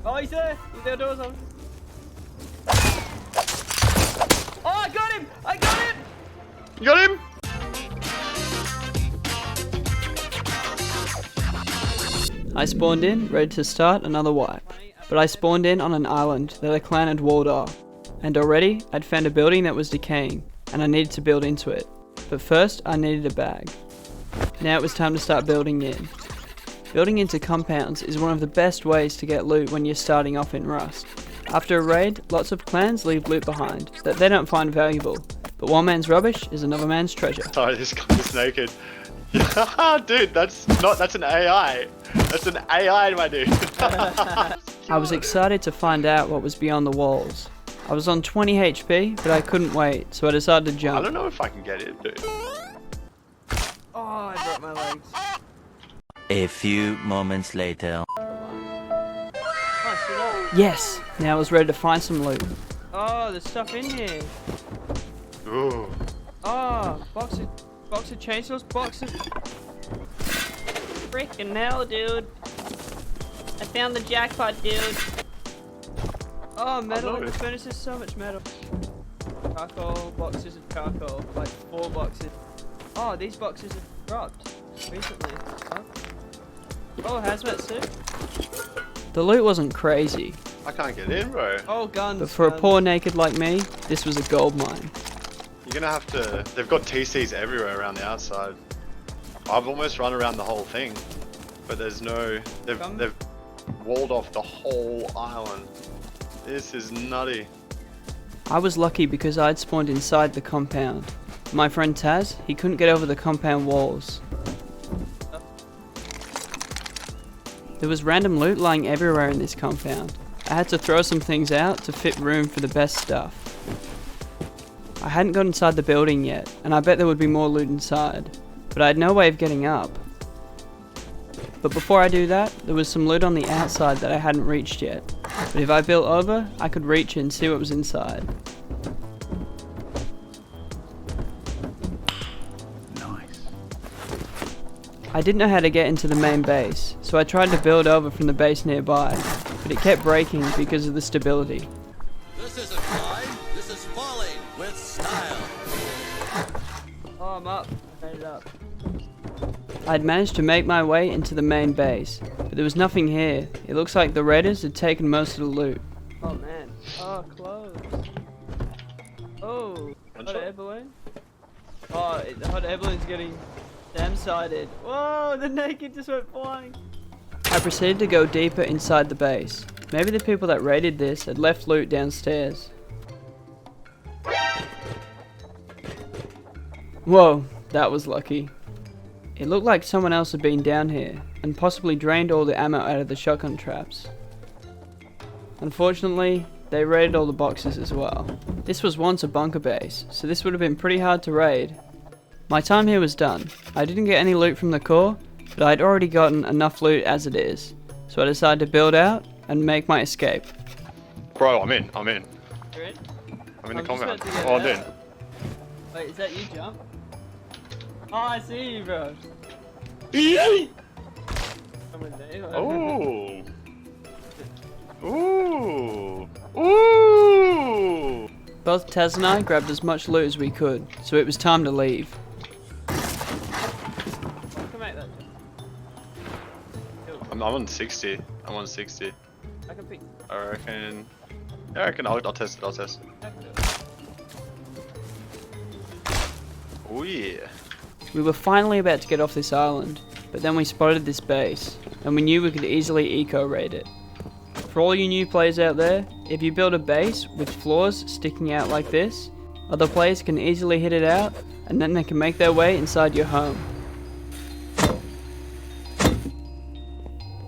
Oh, he's there! He's there, doors on. Oh, I got him! I got him! You got him? I spawned in, ready to start another wipe. But I spawned in on an island that a clan had walled off. And already, I'd found a building that was decaying, and I needed to build into it. But first, I needed a bag. Now it was time to start building in. Building into compounds is one of the best ways to get loot when you're starting off in Rust. After a raid, lots of clans leave loot behind that they don't find valuable, but one man's rubbish is another man's treasure. Sorry, this guy's naked. Dude, that's an AI. That's an AI, my dude. I was excited to find out what was beyond the walls. I was on 20 HP, but I couldn't wait, so I decided to jump. I don't know if I can get it, dude. Oh, I broke my legs. A few moments later. Oh, Yes! Now I was ready to find some loot. oh, there's stuff in here. Ooh. Oh, box of chainsaws, box of... Freaking hell, dude. I found the jackpot, dude. Oh, metal. The furnace is so much metal. Charcoal, boxes of charcoal. Like 4 boxes. Oh, these boxes have dropped recently. Huh? Oh, hazmat suit. The loot wasn't crazy, I can't get in, bro. Oh, guns. but for a guns. poor naked like me, this was a gold mine. You're gonna have to... They've got TCs everywhere around the outside. I've almost run around the whole thing, but there's no... They've walled off the whole island. This is nutty. I was lucky because I'd spawned inside the compound. My friend Taz, he couldn't get over the compound walls. There was random loot lying everywhere in this compound. I had to throw some things out to fit room for the best stuff. I hadn't got inside the building yet, and I bet there would be more loot inside, but I had no way of getting up. But before I do that, there was some loot on the outside that I hadn't reached yet. But if I built over, I could reach it and see what was inside. Nice. I didn't know how to get into the main base, so I tried to build over from the base nearby, but it kept breaking because of the stability. This isn't flying, this is falling with style. Oh, I'm up. I made it up. I'd managed to make my way into the main base, but there was nothing here. It looks like the raiders had taken most of the loot. Oh, man. Oh, clothes. Oh, hot air balloon. Oh, the hot air balloon's getting damn-sided. Whoa, the naked just went flying. I proceeded to go deeper inside the base. Maybe the people that raided this had left loot downstairs. Whoa, that was lucky. It looked like someone else had been down here, and possibly drained all the ammo out of the shotgun traps. Unfortunately, they raided all the boxes as well. This was once a bunker base, so this would have been pretty hard to raid. My time here was done. I didn't get any loot from the core, but I'd already gotten enough loot as it is, so I decided to build out and make my escape. Bro, I'm in. You're in? I'm in the I'm just compound. about to get Oh, I'm in. out. Wait, is that you, Jump? Oh, I see you, bro. Someone there. Ooh. Ooh. Ooh. Both Taz and I grabbed as much loot as we could, so it was time to leave. I can make that jump. I'm on 60. I'm on 60. I can pick. I reckon. Yeah, I reckon. I'll test it. I'll test it. I can do it. Oh yeah. We were finally about to get off this island, but then we spotted this base, and we knew we could easily eco-raid it. For all you new players out there, if you build a base with floors sticking out like this, other players can easily hit it out, and then they can make their way inside your home.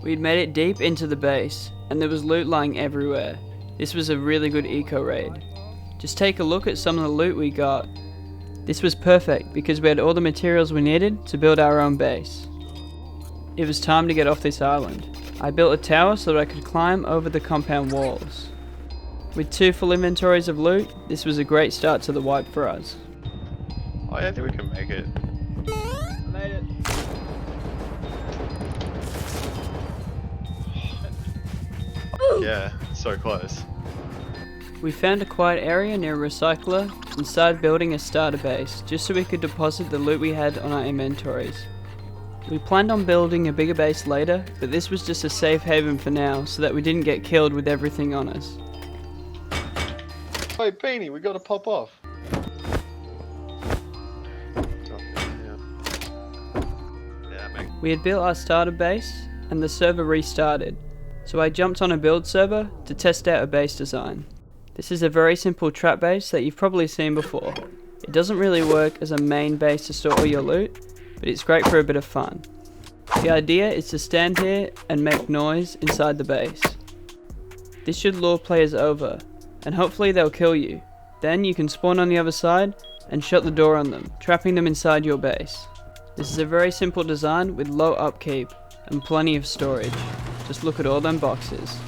We'd made it deep into the base, and there was loot lying everywhere. This was a really good eco-raid. Just take a look at some of the loot we got. This was perfect because we had all the materials we needed to build our own base. It was time to get off this island. I built a tower so that I could climb over the compound walls. With 2 full inventories of loot, this was a great start to the wipe for us. Oh yeah, I think we can make it. I made it. Yeah, so close. We found a quiet area near a recycler and started building a starter base just so we could deposit the loot we had on our inventories. We planned on building a bigger base later, but this was just a safe haven for now so that we didn't get killed with everything on us. Wait, Beanie, we gotta pop off. We had built our starter base and the server restarted, so I jumped on a build server to test out a base design. This is a very simple trap base that you've probably seen before. It doesn't really work as a main base to store all your loot, but it's great for a bit of fun. The idea is to stand here and make noise inside the base. This should lure players over, and hopefully they'll kill you. Then you can spawn on the other side and shut the door on them, trapping them inside your base. This is a very simple design with low upkeep and plenty of storage. Just look at all them boxes.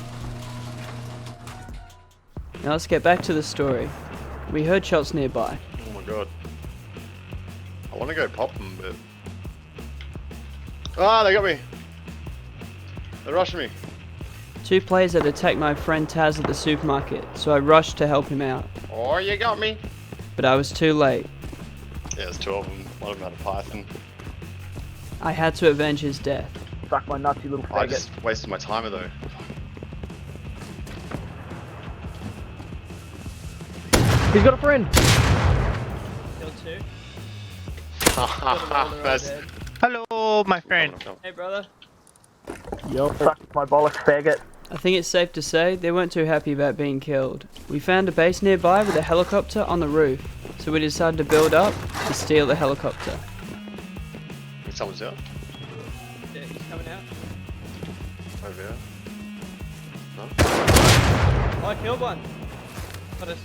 Now let's get back to the story. We heard shots nearby. Oh my god. I wanna go pop them, but... Ah, they got me! They're rushing me. 2 players had attacked my friend Taz at the supermarket, so I rushed to help him out. Oh, you got me! But I was too late. Yeah, there's 2 of them. One of them had a python. I had to avenge his death. Suck my nuts, you little faggot. I just wasted my timer though. He's got a friend! Killed 2. That's... Hello, my friend. Hey, brother. Yo, suck my bollocks, faggot. I think it's safe to say they weren't too happy about being killed. We found a base nearby with a helicopter on the roof, so we decided to build up to steal the helicopter. Someone's out. Yeah, he's coming out. Over here. No? Oh, I killed one. Got us.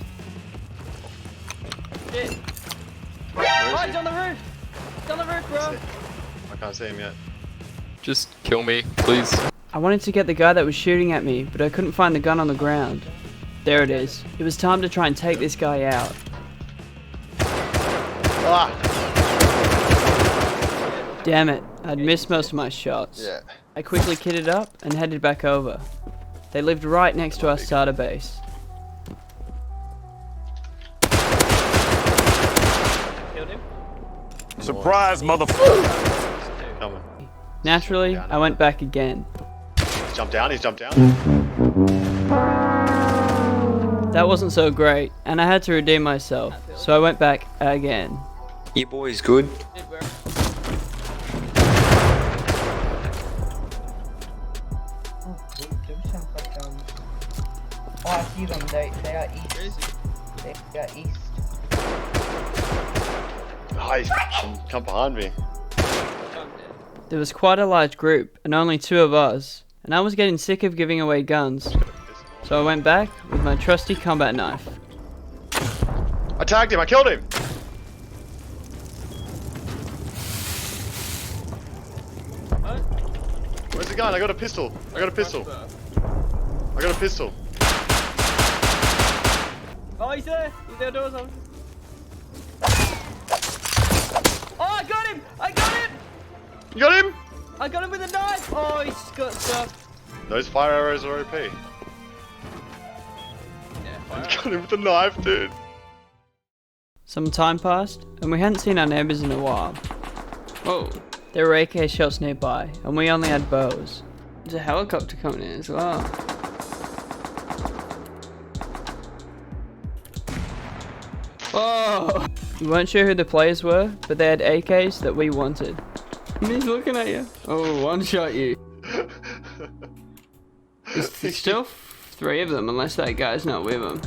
Shit. Where Oh, is he's he? on the roof. He's on the roof, bro. I can't see him yet. Just kill me, please. I wanted to get the guy that was shooting at me, but I couldn't find the gun on the ground. There it is. It was time to try and take this guy out. Ah! Damn it, I'd missed most of my shots. Yeah. I quickly kitted up and headed back over. They lived right next to our starter base. Killed him. Surprise, motherfucker! Coming. Naturally, I went back again. He's jumped down, he's jumped down. That wasn't so great, and I had to redeem myself, so I went back again. Your boy's good. Did work. Oh, I see them. They are east. Where is he? They are east. Nice. Come behind me. I'm dead. There was quite a large group, and only 2 of us, and I was getting sick of giving away guns, so I went back with my trusty combat knife. I tagged him, I killed him! What? Where's the gun? I got a pistol. I got a pistol. I got a pistol. Oh, he's there. He's there. Doors on. Oh, I got him! I got him! You got him? I got him with a knife! Oh, he's got stuff. Those fire arrows are OP. Yeah, I got him with a knife, dude. Some time passed, and we hadn't seen our neighbours in a while. Whoa, there were AK shots nearby, and we only had bows. There's a helicopter coming in as well. Whoa! We weren't sure who the players were, but they had AKs that we wanted. He's looking at you. Oh, one shot you. There's still 3 of them, unless that guy's not with them.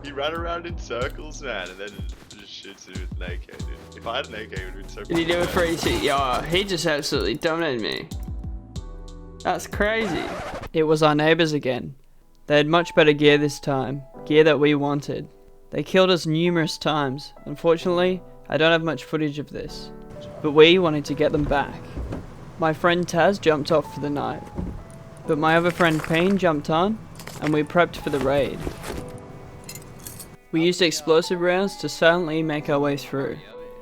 He ran around in circles, man, and then just shoots you with an AK, dude. If I had an AK, it would have been so Did he do a 3C? Yo, he just absolutely dominated me. That's crazy. It was our neighbours again. They had much better gear this time, gear that we wanted. They killed us numerous times. Unfortunately, I don't have much footage of this, but we wanted to get them back. My friend Taz jumped off for the night, but my other friend Pein jumped on, and we prepped for the raid. We used explosive rounds to silently make our way through.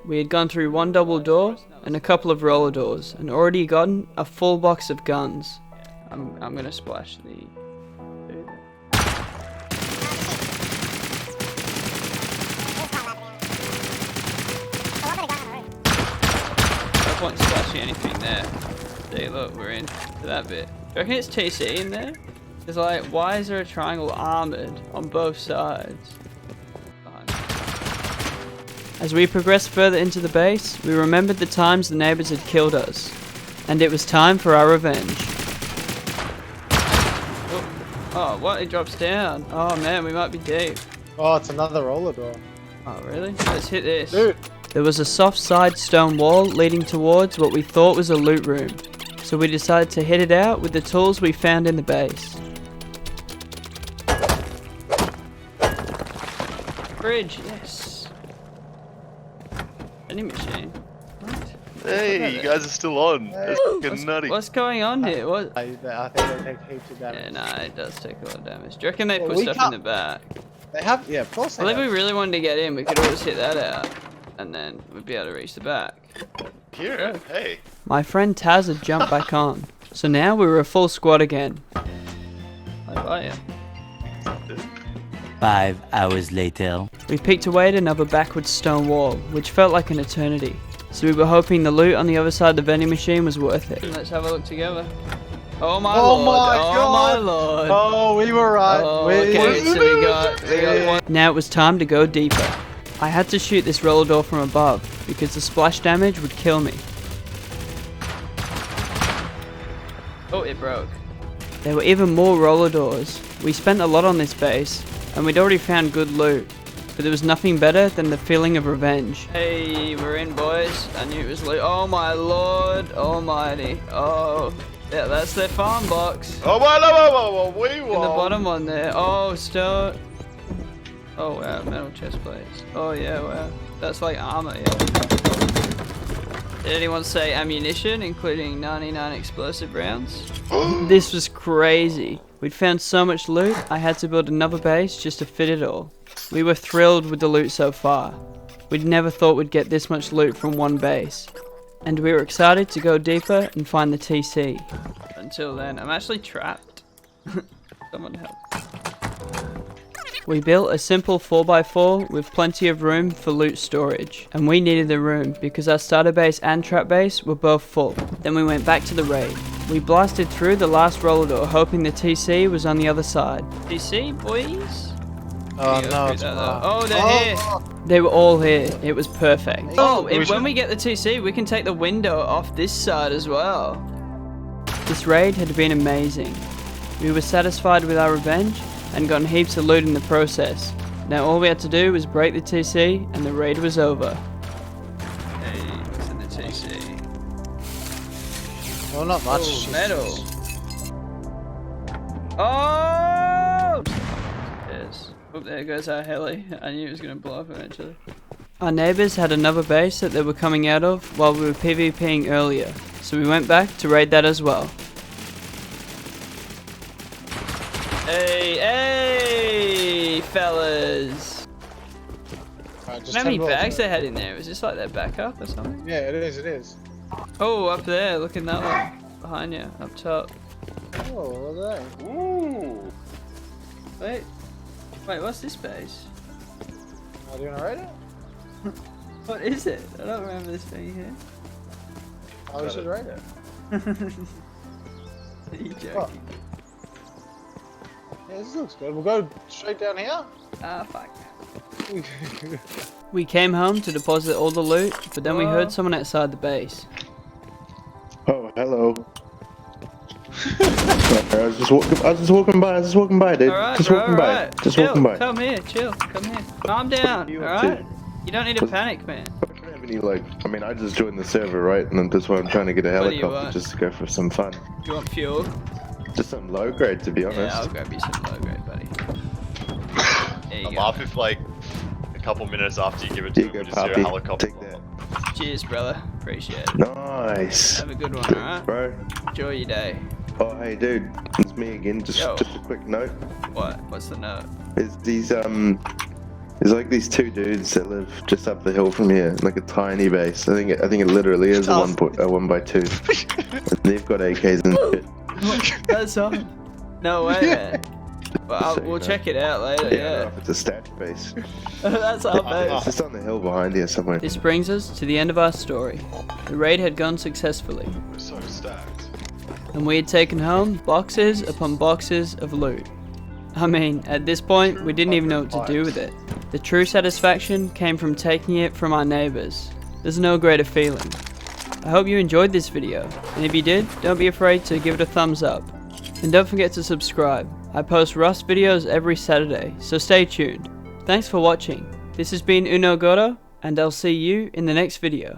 We had gone through 1 double door and a couple of roller doors, and already gotten a full box of guns. I'm gonna splash the food. point splashing anything there. See, look, we're in to that bit. Do you reckon it's TC in there? It's like, why is there a triangle armored on both sides? As we progressed further into the base, we remembered the times the neighbors had killed us, and it was time for our revenge. Oh, what? It drops down. Oh man, we might be deep. Oh, it's another roller door. Oh really? Let's hit this. Dude. There was a soft side stone wall leading towards what we thought was a loot room, so we decided to hit it out with the tools we found in the base. Bridge, yes. Any machine. What? Hey, you guys are still on. That's fucking nutty. What's going on here? What? I think they take heaps of damage. Yeah, nah, it does take a lot of damage. Do you reckon they Well, put we stuff in can't- the back? They have, yeah, of course they Well, if have. we really wanted to get in, we could always hit that out, and then we'd be able to reach the back. Here, hey. My friend Taz had jumped back on, so now we were a full squad again. I buy you. 5 hours later. We picked away at another backwards stone wall, which felt like an eternity, so we were hoping the loot on the other side of the vending machine was worth it. Let's have a look together. Oh my Oh lord! my Oh God. my lord! Oh, we were right. Oh, we... okay, so we got one. Now it was time to go deeper. I had to shoot this roller door from above, because the splash damage would kill me. Oh, it broke. There were even more roller doors. We spent a lot on this base, and we'd already found good loot, but there was nothing better than the feeling of revenge. Hey, we're in, boys. I knew it was loot. Oh my lord almighty. Oh, yeah, that's their farm box. Oh, whoa, we In the won. bottom one there. Oh, stone. Oh wow, metal chest plates. Oh yeah, wow. That's like armor, yeah. Did anyone say ammunition, including 99 explosive rounds? This was crazy. We'd found so much loot, I had to build another base just to fit it all. We were thrilled with the loot so far. We'd never thought we'd get this much loot from one base. And we were excited to go deeper and find the TC. Until then, I'm actually trapped. Someone help. We built a simple 4x4 with plenty of room for loot storage, and we needed the room because our starter base and trap base were both full. Then we went back to the raid. We blasted through the last roller door hoping the TC was on the other side. TC, boys? Oh, Yeah, no, through it's that, not. though. Oh, they're here. They were all here, it was perfect. Oh, we when we get the TC, we can take the window off this side as well. This raid had been amazing. We were satisfied with our revenge and gotten heaps of loot in the process. Now all we had to do was break the TC and the raid was over. Hey, what's in the TC? Well, not much. Oh, just- metal. Oh! Yes. Oh, there goes our heli. I knew it was going to blow up eventually. Our neighbours had another base that they were coming out of while we were PvPing earlier, so we went back to raid that as well. Hey, hey, fellas. Alright, just How many take all- bags they had in there? Was this like their backup or something? Yeah, it is, it is. Oh, up there. Look at that one. Behind you, up top. Oh, what are they? Ooh. Wait. Wait, what's this base? Are you gonna raid it? What is it? I don't remember this being here. Oh, we should raid it. Are you joking? What? Yeah, this looks good. We'll go straight down here. Ah, fuck. We came home to deposit all the loot, but then we heard someone outside the base. Oh, hello. I was just walking by, dude. Alright, Just bro, walking by. alright. Just Chill, walking by. come here, chill, come here. Calm down, You alright? too. You don't need to panic, man. I don't have any, like, I mean, I just joined the server, right? And that's why I'm trying to get a What do you helicopter want? just to go for some fun. Do you want fuel? Just some low grade, to be honest. Yeah, I'll grab you some low grade, buddy. There you I'm go. off if like a couple minutes after you give it to Here me, you we go, just do a Poppy. helicopter. Take that. Cheers, brother. Appreciate it. Nice. Have a good one, alright? Bro. Enjoy your day. Oh, hey, dude. It's me again. Just Yo. a quick note. What? What's the note? There's these, there's like these two dudes that live just up the hill from here, like a tiny base. I think it literally is a 1x2. They've got AKs and shit. That's on. No way, man. Well, So, we'll you know. check it out later, I don't know yeah. if it's a stash base. That's our base. It's just on the hill behind here somewhere. This brings us to the end of our story. The raid had gone successfully, We're so stacked. and we had taken home boxes upon boxes of loot. I mean, at this point, we didn't even know what to do with it. The true satisfaction came from taking it from our neighbors. There's no greater feeling. I hope you enjoyed this video, and if you did, don't be afraid to give it a thumbs up. And don't forget to subscribe. I post Rust videos every Saturday, so stay tuned. Thanks for watching. This has been Uno Goro, and I'll see you in the next video.